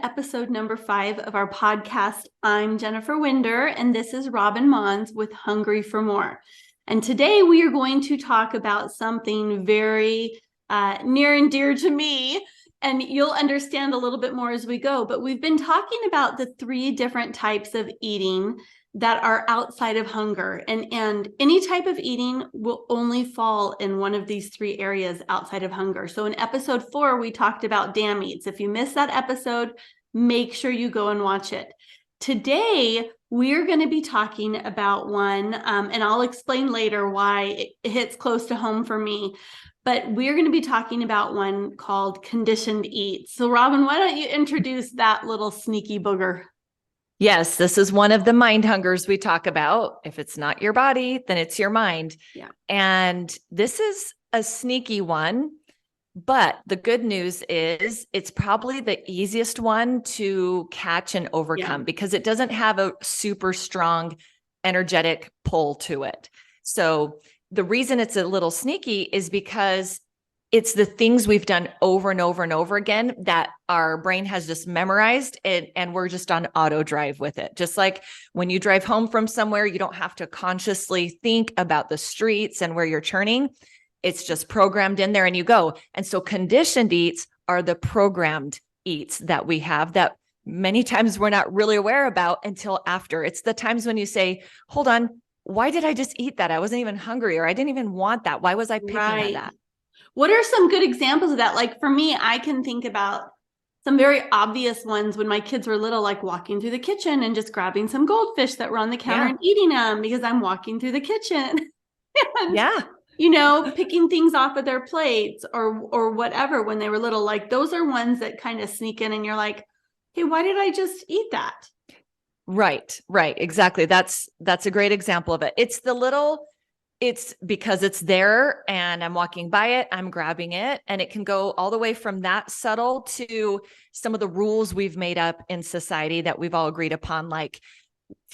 Episode number 5 of our podcast. I'm Jennifer Winder, and this is Robin Mons with Hungry for More. And today we are going to talk about something very near and dear to me, and you'll understand a little bit more as we go. But we've been talking about the 3 different types of eating that are outside of hunger. And any type of eating will only fall in one of these 3 areas outside of hunger. So in episode 4, we talked about dam eats. If you missed that episode, make sure you go and watch it. Today, we're going to be talking about one, and I'll explain later why it hits close to home for me. But we're going to be talking about one called conditioned eats. So Robin, why don't you introduce that little sneaky booger? Yes, this is one of the mind hungers we talk about. If it's not your body, then it's your mind. Yeah. And this is a sneaky one, but the good news is it's probably the easiest one to catch and overcome because it doesn't have a super strong energetic pull to it. So the reason it's a little sneaky is because it's the things we've done over and over and over again that our brain has just memorized and we're just on auto drive with it. Just like when you drive home from somewhere, you don't have to consciously think about the streets and where you're turning. It's just programmed in there and you go. And so conditioned eats are the programmed eats that we have that many times we're not really aware about until after. It's the times when you say, hold on, why did I just eat that? I wasn't even hungry, or I didn't even want that. Why was I picking at that? What are some good examples of that? Like for me, I can think about some very obvious ones when my kids were little, like walking through the kitchen and just grabbing some goldfish that were on the counter and eating them because I'm walking through the kitchen. And, picking things off of their plates or whatever when they were little. Like those are ones that kind of sneak in and you're like, hey, why did I just eat that? Right. Exactly. That's a great example of it. It's because it's there and I'm walking by it, I'm grabbing it, and it can go all the way from that subtle to some of the rules we've made up in society that we've all agreed upon, like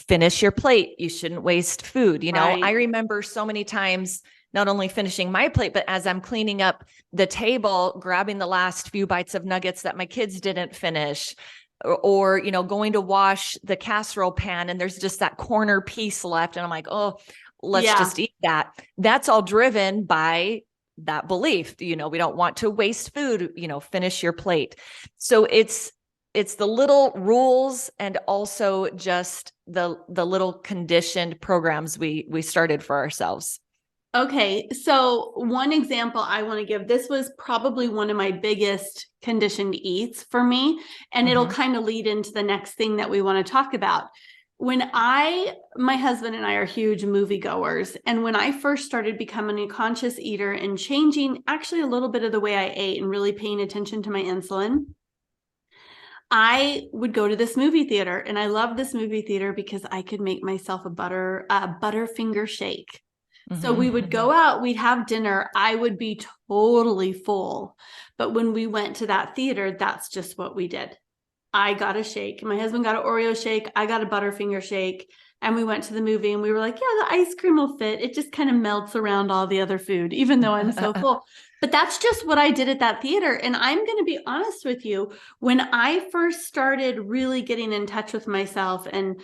finish your plate. You shouldn't waste food. Right. I remember so many times not only finishing my plate, but as I'm cleaning up the table, grabbing the last few bites of nuggets that my kids didn't finish. Or, going to wash the casserole pan and there's just that corner piece left. And I'm like, oh, let's just eat that. That's all driven by that belief. We don't want to waste food, finish your plate. So it's the little rules and also just the little conditioned programs we started for ourselves. Okay. So one example I want to give, this was probably one of my biggest conditioned eats for me, and it'll kind of lead into the next thing that we want to talk about. My husband and I are huge movie goers. And when I first started becoming a conscious eater and changing actually a little bit of the way I ate and really paying attention to my insulin, I would go to this movie theater. And I love this movie theater because I could make myself a Butterfinger shake. So we would go out, we'd have dinner. I would be totally full. But when we went to that theater, that's just what we did. I got a shake. My husband got an Oreo shake. I got a Butterfinger shake. And we went to the movie and we were like, yeah, the ice cream will fit. It just kind of melts around all the other food, even though I'm so full. But that's just what I did at that theater. And I'm going to be honest with you. When I first started really getting in touch with myself and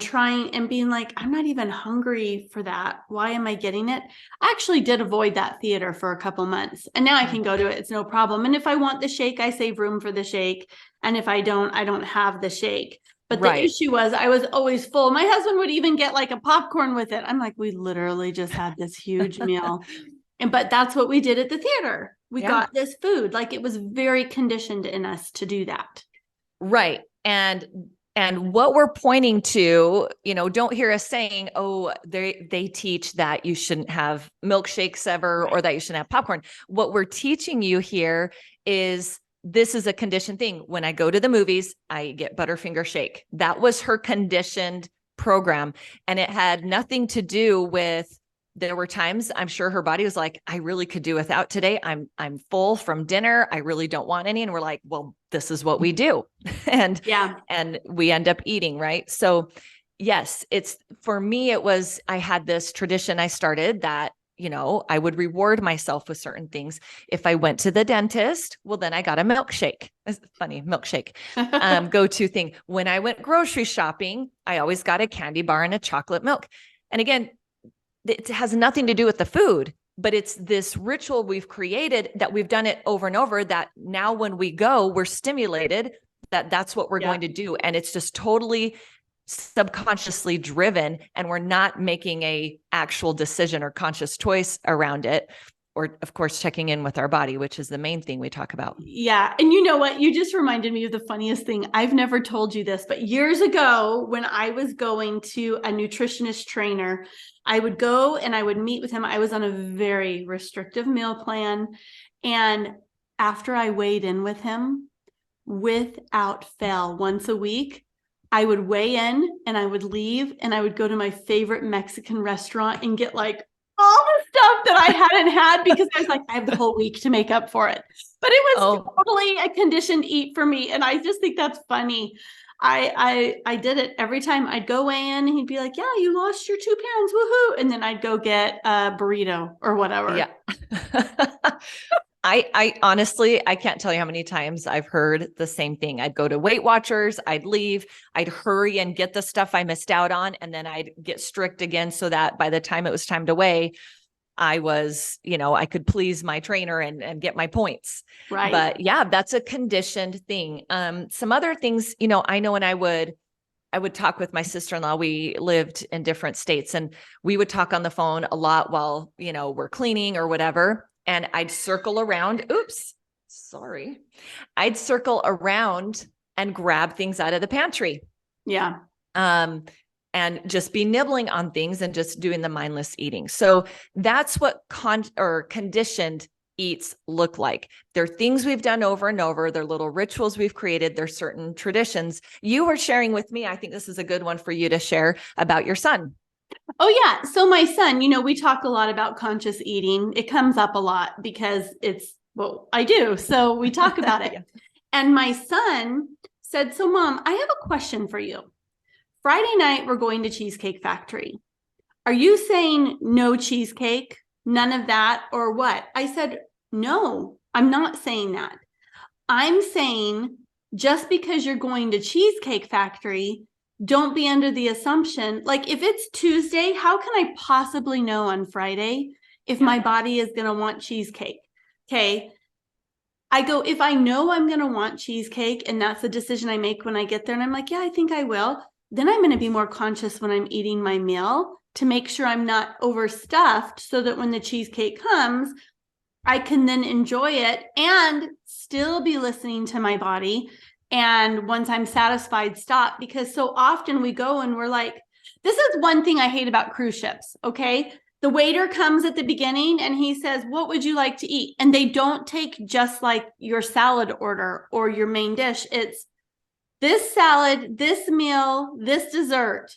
trying and being like, I'm not even hungry for that. Why am I getting it? I actually did avoid that theater for a couple months. And now I can go to it. It's no problem. And if I want the shake, I save room for the shake. And if I don't have the shake. But the issue was I was always full. My husband would even get like a popcorn with it. I'm like, we literally just had this huge meal. But that's what we did at the theater. We got this food. Like it was very conditioned in us to do that. Right. And what we're pointing to, don't hear us saying, oh, they teach that you shouldn't have milkshakes ever or that you shouldn't have popcorn. What we're teaching you here is this is a conditioned thing. When I go to the movies, I get Butterfinger shake. That was her conditioned program. And it had nothing to do with, there were times I'm sure her body was like, I really could do without today. I'm full from dinner. I really don't want any. And we're like, well, this is what we do. and we end up eating. Right. So yes, for me, I had this tradition I started that I would reward myself with certain things. If I went to the dentist, well, then I got a milkshake. It's funny, milkshake, go-to thing. When I went grocery shopping, I always got a candy bar and a chocolate milk. And again, it has nothing to do with the food, but it's this ritual we've created that we've done it over and over, that now when we go, we're stimulated that that's what we're going to do. And it's just totally subconsciously driven, and we're not making a actual decision or conscious choice around it. Or of course, checking in with our body, which is the main thing we talk about. Yeah. And you know what? You just reminded me of the funniest thing. I've never told you this, but years ago, when I was going to a nutritionist trainer, I would go and I would meet with him. I was on a very restrictive meal plan. And after I weighed in with him, without fail, once a week, I would weigh in and I would leave and I would go to my favorite Mexican restaurant and get like all the stuff that I hadn't had, because I was like, I have the whole week to make up for it. But it was totally a conditioned eat for me. And I just think that's funny. I did it every time I'd go in. He'd be like, yeah, you lost your 2 pounds. Woohoo. And then I'd go get a burrito or whatever. Yeah. I honestly, I can't tell you how many times I've heard the same thing. I'd go to Weight Watchers, I'd leave, I'd hurry and get the stuff I missed out on. And then I'd get strict again, so that by the time it was time to weigh, I was, I could please my trainer and get my points. Right. But yeah, that's a conditioned thing. Some other things, I know when I would talk with my sister-in-law, we lived in different states, and we would talk on the phone a lot while, we're cleaning or whatever. And I'd circle around. I'd circle around and grab things out of the pantry. Yeah. And just be nibbling on things and just doing the mindless eating. So that's what conditioned eats look like. They're things we've done over and over. They're little rituals we've created. They're certain traditions. You were sharing with me, I think this is a good one for you to share, about your son. Oh, yeah. So my son, we talk a lot about conscious eating. It comes up a lot because it's what I do. So we talk about it. Yeah. And my son said, so Mom, I have a question for you. Friday night, we're going to Cheesecake Factory. Are you saying no cheesecake, none of that, or what? I said, no, I'm not saying that. I'm saying just because you're going to Cheesecake Factory, don't be under the assumption, like if it's Tuesday, how can I possibly know on Friday if my body is going to want cheesecake? Okay. I go, if I know I'm going to want cheesecake and that's the decision I make when I get there and I'm like, yeah, I think I will, then I'm going to be more conscious when I'm eating my meal to make sure I'm not overstuffed, so that when the cheesecake comes, I can then enjoy it and still be listening to my body. And once I'm satisfied, stop. Because so often we go and we're like, this is one thing I hate about cruise ships. Okay. The waiter comes at the beginning and he says, what would you like to eat? And they don't take just like your salad order or your main dish. It's this salad, this meal, this dessert.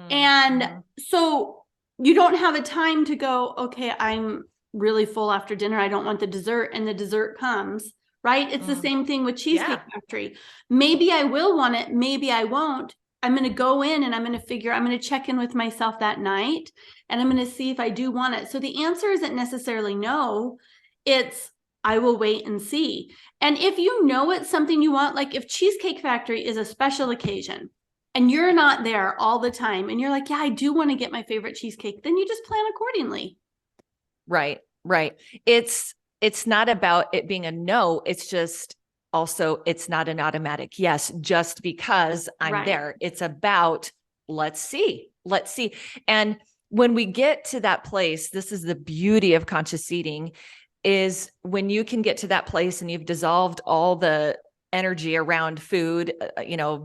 And so you don't have a time to go, okay, I'm really full after dinner. I don't want the dessert. And the dessert comes. Right? It's the same thing with Cheesecake Factory. Maybe I will want it. Maybe I won't. I'm going to go in and I'm going to check in with myself that night, and I'm going to see if I do want it. So the answer isn't necessarily no. It's, I will wait and see. And if you know it's something you want, like if Cheesecake Factory is a special occasion and you're not there all the time and you're like, yeah, I do want to get my favorite cheesecake, then you just plan accordingly. Right. It's not about it being a no. It's just also, it's not an automatic yes, just because I'm there. It's about, let's see. And when we get to that place, this is the beauty of conscious eating, is when you can get to that place and you've dissolved all the energy around food,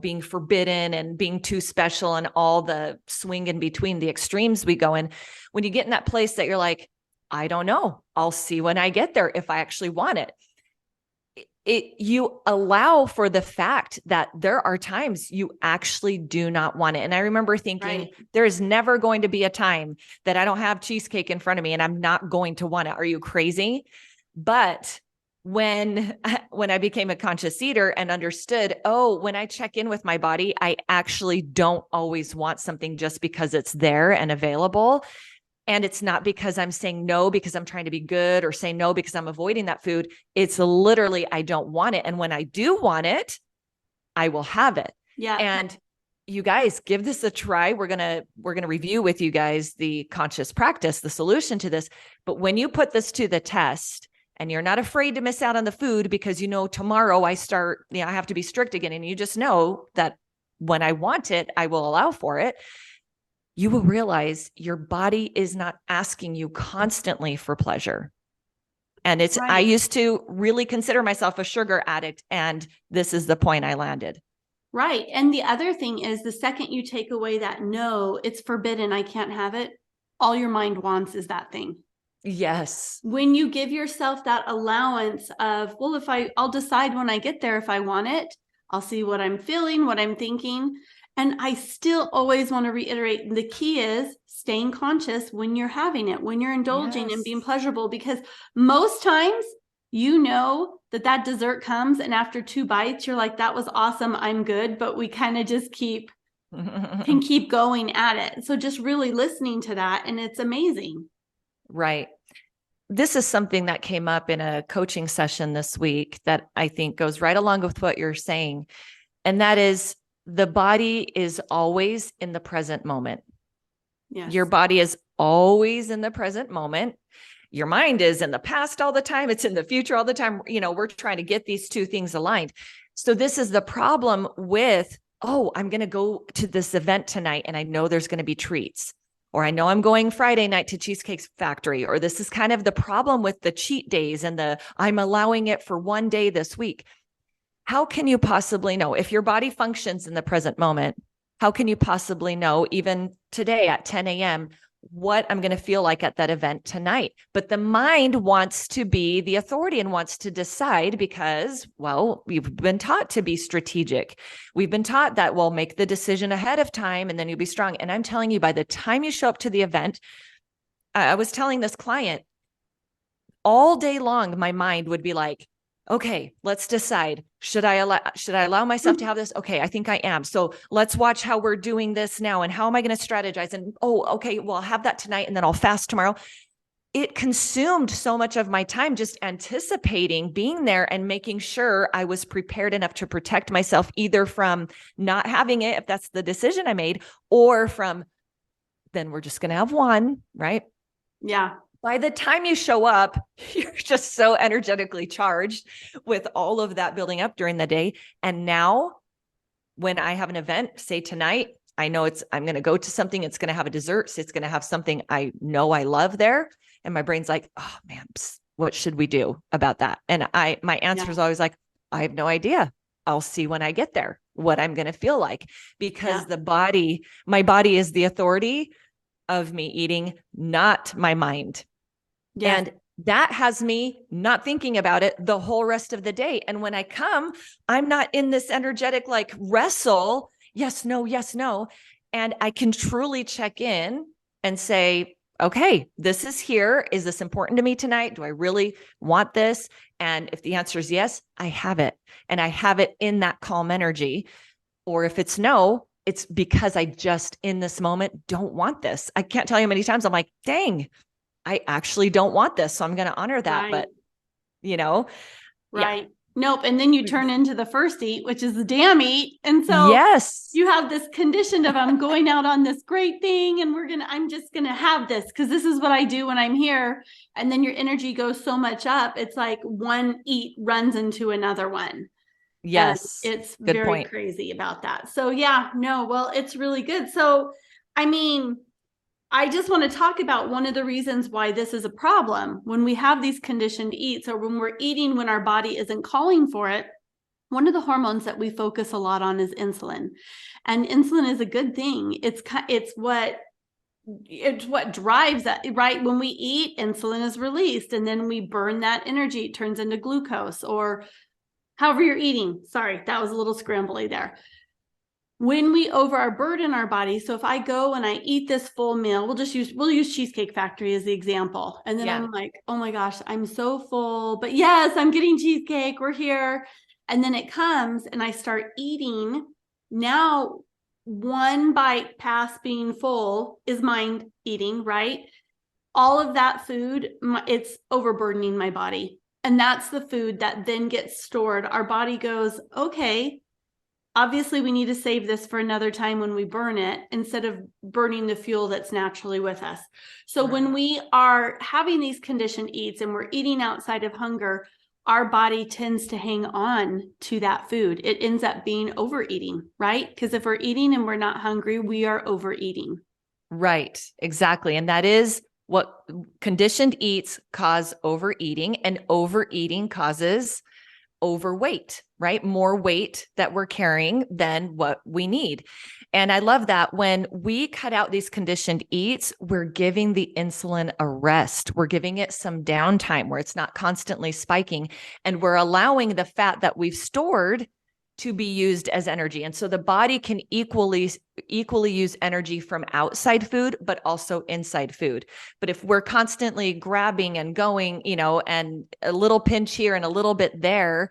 being forbidden and being too special and all the swing in between the extremes we go in. When you get in that place that you're like, I don't know, I'll see when I get there if I actually want it. You allow for the fact that there are times you actually do not want it. And I remember thinking, there is never going to be a time that I don't have cheesecake in front of me and I'm not going to want it. Are you crazy? But when I became a conscious eater and understood, when I check in with my body, I actually don't always want something just because it's there and available. And it's not because I'm saying no because I'm trying to be good or say no because I'm avoiding that food. It's literally, I don't want it. And when I do want it, I will have it. Yeah. And you guys, give this a try. We're going to review with you guys the conscious practice, the solution to this. But when you put this to the test and you're not afraid to miss out on the food because tomorrow I have to be strict again. And you just know that when I want it, I will allow for it. You will realize your body is not asking you constantly for pleasure. And I used to really consider myself a sugar addict. And this is the point I landed. Right. And the other thing is, the second you take away that no, it's forbidden, I can't have it, all your mind wants is that thing. Yes. When you give yourself that allowance of, well, I'll decide when I get there if I want it, I'll see what I'm feeling, what I'm thinking. And I still always want to reiterate, the key is staying conscious when you're having it, when you're indulging and being pleasurable, because most times that dessert comes and after 2 bites, you're like, that was awesome, I'm good. But we kind of just can keep going at it. So just really listening to that, and it's amazing. Right. This is something that came up in a coaching session this week that I think goes right along with what you're saying. And that is, the body is always in the present moment. Yes. Your body is always in the present moment. Your mind is in the past all the time. It's in the future all the time. We're trying to get these two things aligned. So this is the problem with, I'm going to go to this event tonight and I know there's going to be treats. Or I know I'm going Friday night to Cheesecake Factory, or this is kind of the problem with the cheat days and I'm allowing it for one day this week. How can you possibly know if your body functions in the present moment? How can you possibly know even today at 10 a.m. what I'm going to feel like at that event tonight? But the mind wants to be the authority and wants to decide because, we've been taught to be strategic. We've been taught that, make the decision ahead of time and then you'll be strong. And I'm telling you, by the time you show up to the event, I was telling this client, all day long, my mind would be like, okay, let's decide. Should I allow myself to have this? Okay, I think I am. So let's watch how we're doing this now. And how am I going to strategize? And okay, well, I'll have that tonight and then I'll fast tomorrow. It consumed so much of my time just anticipating being there and making sure I was prepared enough to protect myself, either from not having it, if that's the decision I made, or from, then we're just going to have one, right? Yeah. By the time you show up, you're just so energetically charged with all of that building up during the day. And now when I have an event, say tonight, I know I'm going to go to something, it's going to have a dessert. So it's going to have something I know I love there. And my brain's like, oh man, what should we do about that? And my answer is always like, I have no idea. I'll see when I get there what I'm going to feel like, because my body is the authority of me eating, not my mind. Yes. And that has me not thinking about it the whole rest of the day. And when I come, I'm not in this energetic wrestle. Yes, no, yes, no. And I can truly check in and say, okay, this is here. Is this important to me tonight? Do I really want this? And if the answer is yes, I have it. And I have it in that calm energy. Or if it's no, it's because I just in this moment don't want this. I can't tell you how many times I'm like, dang, I actually don't want this. So I'm going to honor that. Right. But, right. Yeah. Nope. And then you turn into the first eat, which is the damn eat. And so yes, you have this condition of, I'm going out on this great thing and I'm just going to have this because this is what I do when I'm here. And then your energy goes so much up. It's like one eat runs into another one. Yes. And it's good very point. Crazy about that. So it's really good. So, I just want to talk about one of the reasons why this is a problem when we have these conditioned eats, or when we're eating when our body isn't calling for it. One of the hormones that we focus a lot on is insulin, and insulin is a good thing. It's what drives that, right? When we eat, insulin is released and then we burn that energy. It turns into glucose, or however you're eating. Sorry, that was a little scrambly there. When we overburden our body, so if I go and I eat this full meal, we'll use Cheesecake Factory as the example. And then I'm like, oh my gosh, I'm so full, but yes, I'm getting cheesecake, we're here. And then it comes and I start eating. Now, one bite past being full is mind eating, right? all of that food, it's overburdening my body. And that's the food that then gets stored. Our body goes, okay, obviously we need to save this for another time when we burn it, instead of burning the fuel that's naturally with us. So when we are having these conditioned eats and we're eating outside of hunger, our body tends to hang on to that food. It ends up being overeating, right? Because if we're eating and we're not hungry, we are overeating. Right. Exactly. And that is what conditioned eats cause overeating, and overeating causes overweight, right? More weight that we're carrying than what we need. And I love that when we cut out these conditioned eats, we're giving the insulin a rest. We're giving it some downtime where it's not constantly spiking, and we're allowing the fat that we've stored to be used as energy. And so the body can equally use energy from outside food, but also inside food. But if we're constantly grabbing and going, and a little pinch here and a little bit there,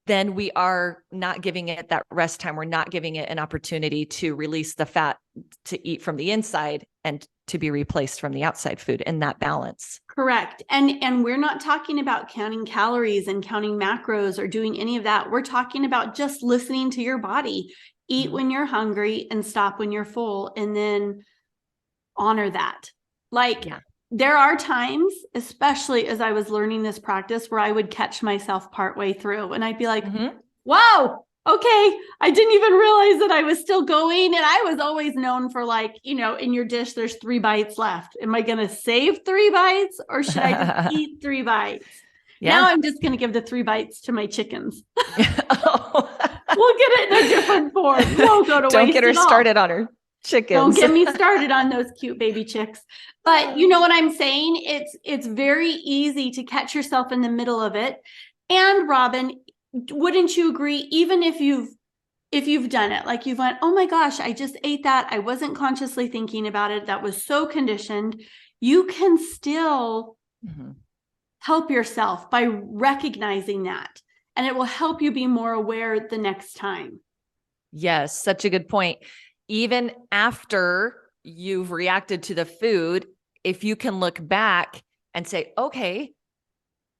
then we are not giving it that rest time. We're not giving it an opportunity to release the fat to eat from the inside and to be replaced from the outside food in that balance. Correct. And we're not talking about counting calories and counting macros or doing any of that. We're talking about just listening to your body. Eat when you're hungry and stop when you're full, and then honor that. There are times, especially as I was learning this practice, where I would catch myself partway through and I'd be like, wow, okay, I didn't even realize that I was still going. And I was always known for in your dish, there's 3 bites left. Am I going to save 3 bites, or should I just eat 3 bites? Yeah. Now I'm just going to give the 3 bites to my chickens. We'll get it in a different form. Won't go to waste. Don't get her started on her chickens. Don't get me started on those cute baby chicks. But you know what I'm saying? It's very easy to catch yourself in the middle of it. And Robin, wouldn't you agree? Even if you've done it, like you've went, oh my gosh, I just ate that. I wasn't consciously thinking about it. That was so conditioned. You can still help yourself by recognizing that. And it will help you be more aware the next time. Yes, such a good point. Even after you've reacted to the food, if you can look back and say, okay,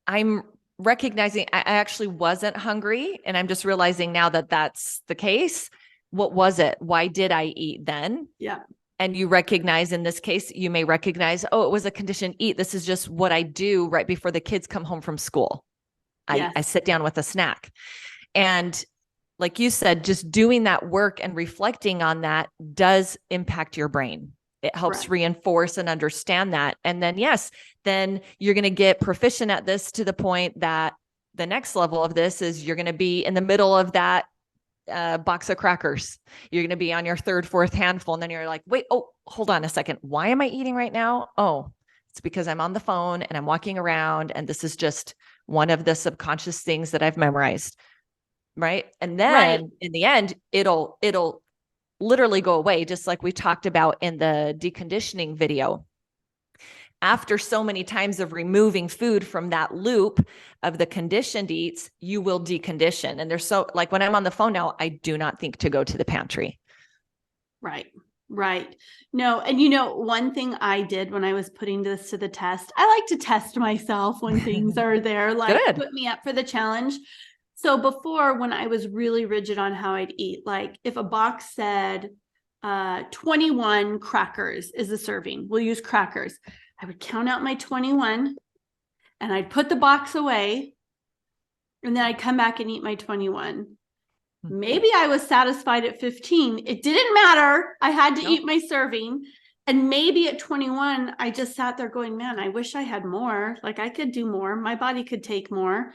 I'm recognizing I actually wasn't hungry, and I'm just realizing now that that's the case. What was it? Why did I eat then? Yeah. And you recognize, in this case, you may recognize, oh, it was a conditioned eat. This is just what I do right before the kids come home from school. Yes. I sit down with a snack. And like you said, just doing that work and reflecting on that does impact your brain. It helps reinforce and understand that. And then, yes, then you're going to get proficient at this to the point that the next level of this is you're going to be in the middle of that box of crackers. You're going to be on your 3rd, 4th handful. And then you're like, wait, oh, hold on a second. Why am I eating right now? Oh, it's because I'm on the phone and I'm walking around, and this is just one of the subconscious things that I've memorized. Right. And then in the end, it'll literally go away. Just like we talked about in the deconditioning video. After so many times of removing food from that loop of the conditioned eats, you will decondition. And there's like when I'm on the phone now, I do not think to go to the pantry. Right. No. And one thing I did when I was putting this to the test, I like to test myself when things are there, put me up for the challenge. So before, when I was really rigid on how I'd eat, like if a box said 21 crackers is a serving, we'll use crackers, I would count out my 21 and I'd put the box away, and then I'd come back and eat my 21. Maybe I was satisfied at 15. It didn't matter. I had to eat my serving. And maybe at 21, I just sat there going, man, I wish I had more. Like I could do more. My body could take more.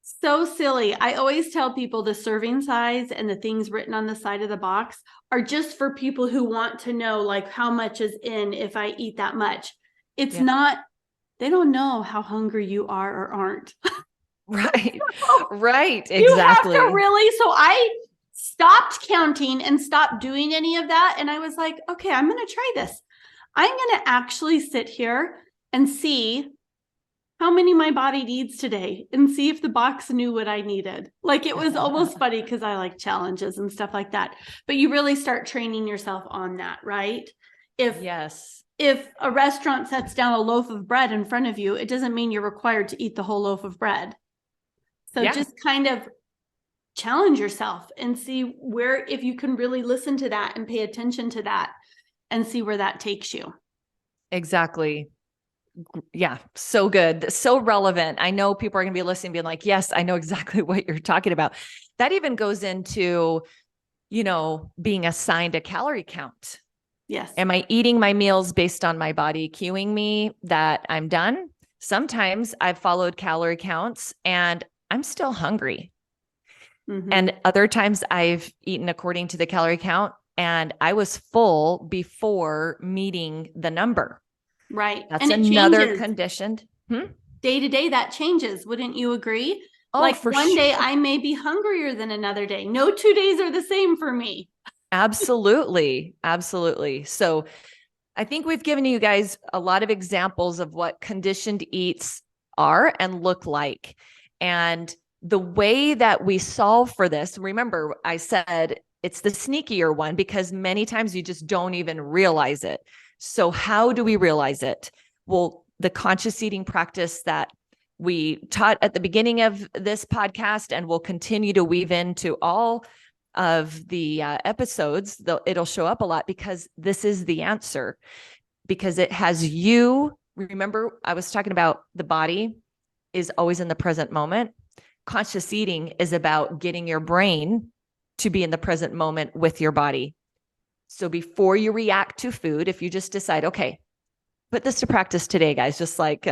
So silly. I always tell people the serving size and the things written on the side of the box are just for people who want to know like how much is in if I eat that much. It's not, they don't know how hungry you are or aren't. Right. Exactly. You have to really, so I stopped counting and stopped doing any of that. And I was like, okay, I'm going to try this. I'm going to actually sit here and see how many my body needs today and see if the box knew what I needed. Like it was almost funny because I like challenges and stuff like that. But you really start training yourself on that, right? Yes. if a restaurant sets down a loaf of bread in front of you, it doesn't mean you're required to eat the whole loaf of bread. So just kind of challenge yourself and see where, if you can really listen to that and pay attention to that and see where that takes you. Exactly. Yeah. So good. So relevant. I know people are going to be listening, being like, yes, I know exactly what you're talking about. That even goes into, being assigned a calorie count. Yes. Am I eating my meals based on my body cueing me that I'm done? Sometimes I've followed calorie counts and I'm still hungry. Mm-hmm. And other times I've eaten according to the calorie count and I was full before meeting the number. Right. That's and it another changes. conditioned. Day to day, that changes. Wouldn't you agree? Oh, Like for one sure. day I may be hungrier than another day. No 2 days are the same for me. Absolutely. Absolutely. So I think we've given you guys a lot of examples of what conditioned eats are and look like. And the way that we solve for this, remember, I said it's the sneakier one because many times you just don't even realize it. So, how do we realize it? Well, the conscious eating practice that we taught at the beginning of this podcast and will continue to weave into all of the episodes, though it'll show up a lot because this is the answer, because it has you. Remember, I was talking about the body is always in the present moment. Conscious eating is about getting your brain to be in the present moment with your body. So before you react to food, if you just decide, okay, put this to practice today, guys, just like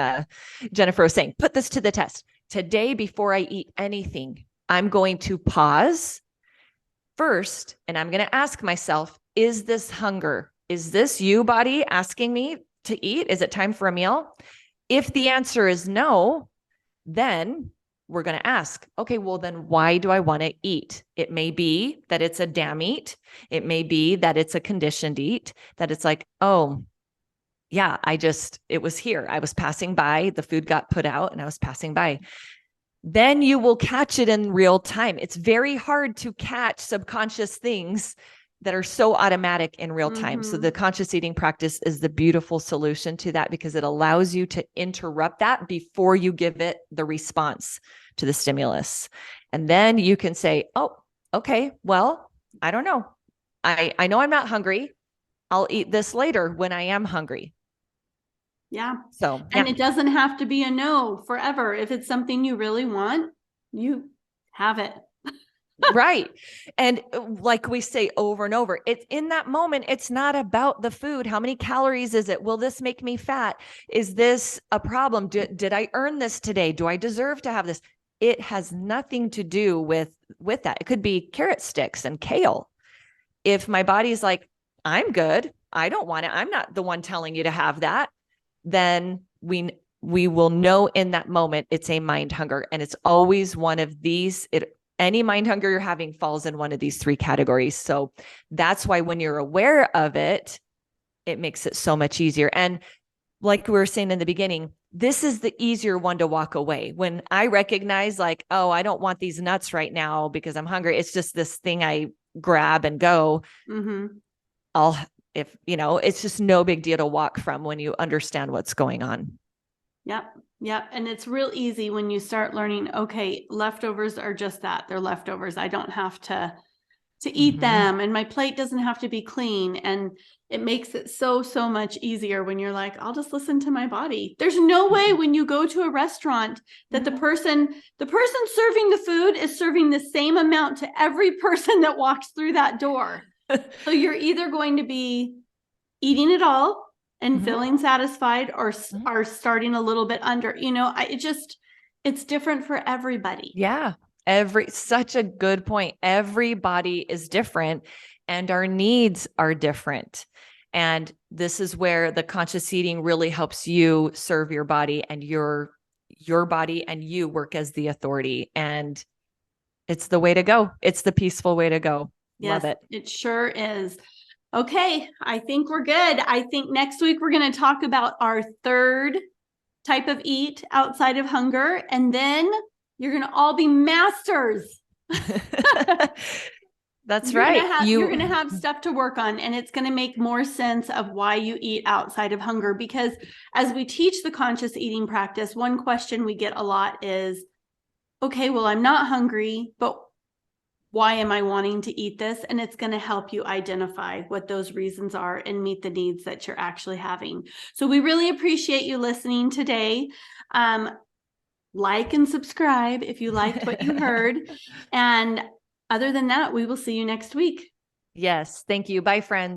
Jennifer was saying, put this to the test. Today, before I eat anything, I'm going to pause first, and I'm going to ask myself, is this hunger? Is this you, body, asking me to eat? Is it time for a meal? If the answer is no, then we're going to ask, okay, well, then why do I want to eat? It may be that it's a damn eat. It may be that it's a conditioned eat, that it's like, oh, yeah, it was here. I was passing by, the food got put out and I was passing by. Then you will catch it in real time. It's very hard to catch subconscious things that are so automatic in real time. So the conscious eating practice is the beautiful solution to that because it allows you to interrupt that before you give it the response to the stimulus. And then you can say, oh, okay, well, I don't know. I know I'm not hungry. I'll eat this later when I am hungry. Yeah. So, and it doesn't have to be a no forever. If it's something you really want, you have it. Right. And like we say over and over, it's in that moment, it's not about the food. How many calories is it? Will this make me fat? Is this a problem? Did I earn this today? Do I deserve to have this? It has nothing to do with that. It could be carrot sticks and kale. If my body's like, I'm good, I don't want it, I'm not the one telling you to have that, then we will know in that moment it's a mind hunger. And it's always one of these, any mind hunger you're having falls in one of these three categories. So that's why when you're aware of it, it makes it so much easier. And like we were saying in the beginning, this is the easier one to walk away. When I recognize like, oh, I don't want these nuts right now because I'm hungry. It's just this thing I grab and go. It's just no big deal to walk from when you understand what's going on. Yep. Yep. And it's real easy when you start learning, okay, leftovers are just that. They're leftovers. I don't have to eat them, and my plate doesn't have to be clean. And it makes it so much easier when you're like, I'll just listen to my body. There's no way when you go to a restaurant that the person serving the food is serving the same amount to every person that walks through that door. So you're either going to be eating it all and feeling satisfied or are starting a little bit under, it's different for everybody. Yeah. Such a good point. Everybody is different and our needs are different. And this is where the conscious eating really helps you serve your body, and your body and you work as the authority. And it's the way to go. It's the peaceful way to go. Yes, love it. It sure is. Okay. I think we're good. I think next week we're going to talk about our third type of eat outside of hunger. And then you're going to all be masters. That's right. You're gonna have stuff to work on, and it's gonna make more sense of why you eat outside of hunger. Because as we teach the conscious eating practice, one question we get a lot is, okay, well, I'm not hungry, but why am I wanting to eat this? And it's going to help you identify what those reasons are and meet the needs that you're actually having. So we really appreciate you listening today. Like and subscribe if you liked what you heard. And other than that, we will see you next week. Yes. Thank you. Bye, friends.